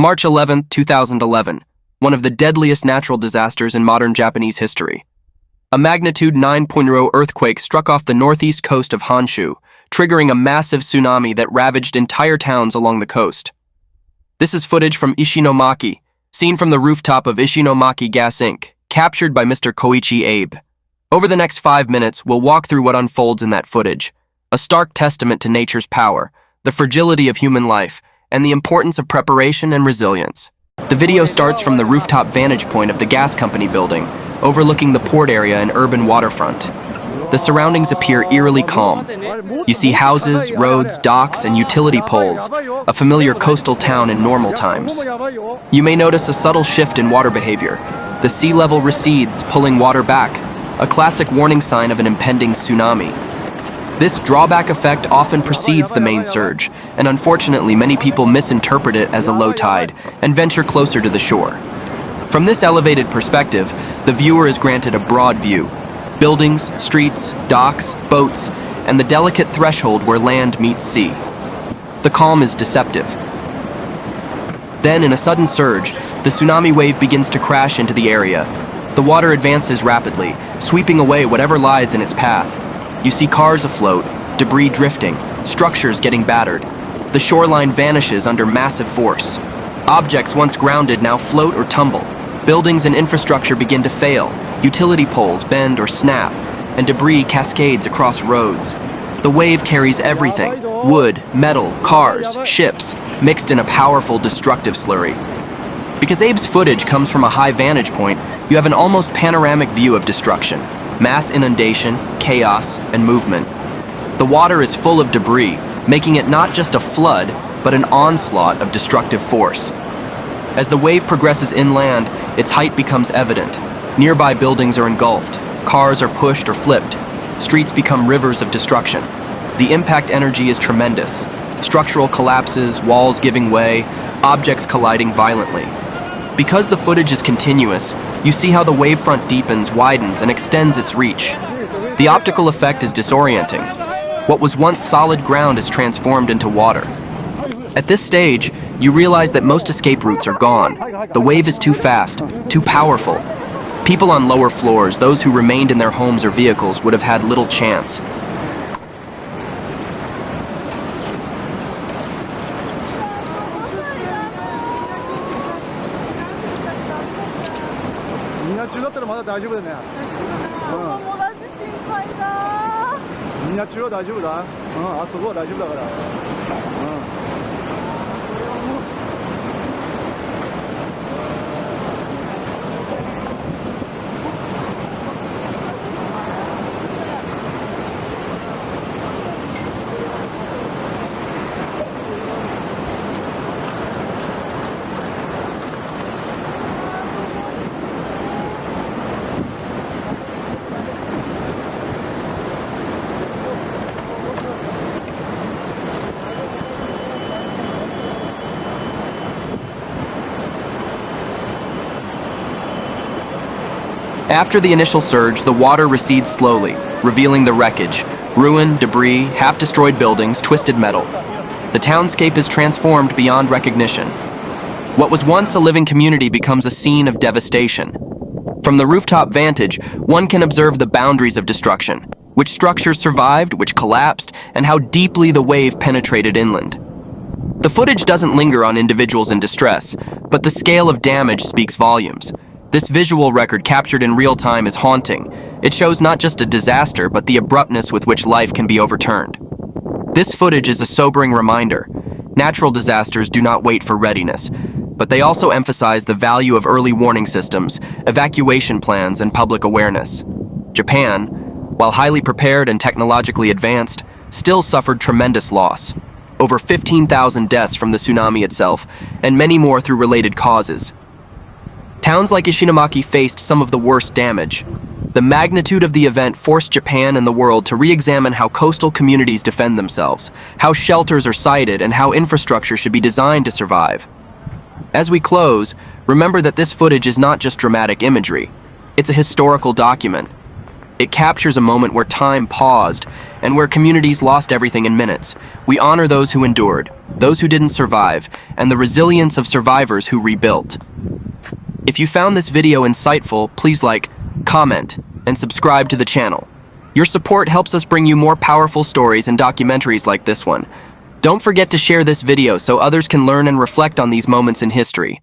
March 11, 2011, one of the deadliest natural disasters in modern Japanese history. A magnitude 9.0 earthquake struck off the northeast coast of Honshu, triggering a massive tsunami that ravaged entire towns along the coast. This is footage from Ishinomaki, seen from the rooftop of Ishinomaki Gas Inc., captured by Mr. Koichi Abe. Over the next 5 minutes, we'll walk through what unfolds in that footage, a stark testament to nature's power, the fragility of human life, and the importance of preparation and resilience. The video starts from the rooftop vantage point of the gas company building, overlooking the port area and urban waterfront. The surroundings appear eerily calm. You see houses, roads, docks, and utility poles, a familiar coastal town in normal times. You may notice a subtle shift in water behavior. The sea level recedes, pulling water back, a classic warning sign of an impending tsunami. This drawback effect often precedes the main surge, and unfortunately many people misinterpret it as a low tide and venture closer to the shore. From this elevated perspective, the viewer is granted a broad view: buildings, streets, docks, boats, and the delicate threshold where land meets sea. The calm is deceptive. Then, in a sudden surge, the tsunami wave begins to crash into the area. The water advances rapidly, sweeping away whatever lies in its path. You see cars afloat, debris drifting, structures getting battered. The shoreline vanishes under massive force. Objects once grounded now float or tumble. Buildings and infrastructure begin to fail. Utility poles bend or snap, and debris cascades across roads. The wave carries everything: wood, metal, cars, ships, mixed in a powerful, destructive slurry. Because Abe's footage comes from a high vantage point, you have an almost panoramic view of destruction. Mass inundation, chaos, and movement. The water is full of debris, making it not just a flood, but an onslaught of destructive force. As the wave progresses inland, its height becomes evident. Nearby buildings are engulfed, cars are pushed or flipped, streets become rivers of destruction. The impact energy is tremendous. Structural collapses, walls giving way, objects colliding violently. Because the footage is continuous, you see how the wavefront deepens, widens, and extends its reach. The optical effect is disorienting. What was once solid ground is transformed into water. At this stage, you realize that most escape routes are gone. The wave is too fast, too powerful. People on lower floors, those who remained in their homes or vehicles, would have had little chance. After the initial surge, the water recedes slowly, revealing the wreckage: ruin, debris, half-destroyed buildings, twisted metal. The townscape is transformed beyond recognition. What was once a living community becomes a scene of devastation. From the rooftop vantage, one can observe the boundaries of destruction: which structures survived, which collapsed, and how deeply the wave penetrated inland. The footage doesn't linger on individuals in distress, but the scale of damage speaks volumes. This visual record captured in real time is haunting. It shows not just a disaster, but the abruptness with which life can be overturned. This footage is a sobering reminder. Natural disasters do not wait for readiness, but they also emphasize the value of early warning systems, evacuation plans, and public awareness. Japan, while highly prepared and technologically advanced, still suffered tremendous loss. Over 15,000 deaths from the tsunami itself, and many more through related causes. Towns like Ishinomaki faced some of the worst damage. The magnitude of the event forced Japan and the world to re-examine how coastal communities defend themselves, how shelters are sited, and how infrastructure should be designed to survive. As we close, remember that this footage is not just dramatic imagery. It's a historical document. It captures a moment where time paused and where communities lost everything in minutes. We honor those who endured, those who didn't survive, and the resilience of survivors who rebuilt. If you found this video insightful, please like, comment, and subscribe to the channel. Your support helps us bring you more powerful stories and documentaries like this one. Don't forget to share this video so others can learn and reflect on these moments in history.